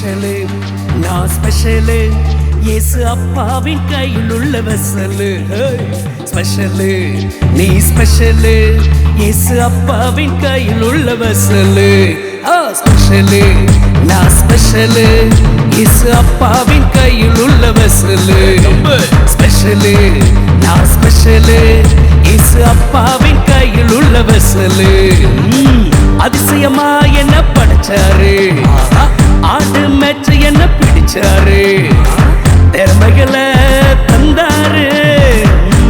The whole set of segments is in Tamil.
ஸ்பெஷலு நான் ஸ்பெஷலு இயேசு அப்பாவின் கையில் உள்ள வெசலு ஸ்பெஷலு நீ ஸ்பெஷலு இயேசு அப்பாவின் கையில் உள்ள வெசலு ஸ்பெஷலு நான் ஸ்பெஷலு இயேசு அப்பாவின் கையில் உள்ள வெசலு ஸ்பெஷலு நான் ஸ்பெஷலு இயேசு அப்பாவின் கையில் உள்ள வெசலு அதிசயமா என்ன படைச்சாரு ஆடு மேட்ச என்ன பிடிச்சாரு திறமைகளை தந்தாரு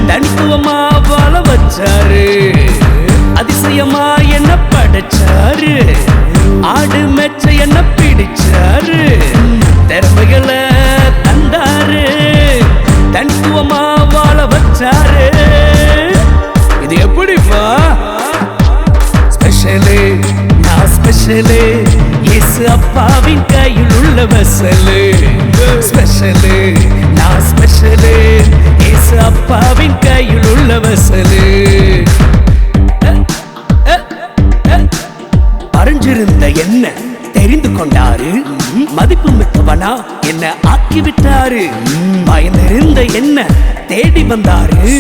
தனித்துவமா வாழ வச்சாரு அதிசயமா என்ன படைச்சாரு ஆடு மேட்ச என்ன பிடிச்சாரு திறமைகளை தந்தாரு தனித்துவமா வாழ வச்சாரு இது எப்படிப்பா ஸ்பெஷலு நான் ஸ்பெஷலு இயேசு அப்பாவின் கையில் உள்ள வெசலு ஸ்பெஷலு நான் ஸ்பெஷலு இயேசு அப்பாவின் கையில் உள்ள வெசலு அறிஞ்சிருந்த என்ன தெரிந்து கொண்டாரு மதிப்பு மிக்கவனா என்ன ஆக்கிவிட்டாரு பயந்திருந்த என்ன தேடி வந்தாரு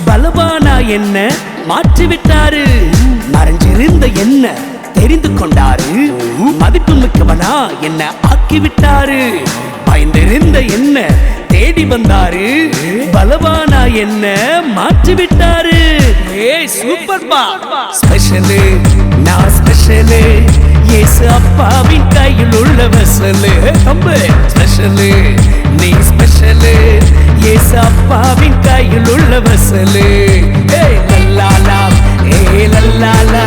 பலவானா என்ன மாற்றிவிட்டாரு மறைஞ்சிருந்த என்ன தெரிந்து கொண்டாரு மதிப்பு மிக்கவனா என்ன ஆக்கிவிட்டாரு பயந்திருந்த என்ன தேடி வந்தாரு பலவானா என்ன மாற்றிவிட்டாரு சூப்பர் பா ஸ்பெஷலு நான் ஸ்பெஷலு இயேசு அப்பாவின் கையில் உள்ள வெசலு ஸ்பெஷலு நீ ஸ்பெஷலு இயேசு அப்பாவின் கையில் உள்ள வெசலு லல்லாலா லல்லாலா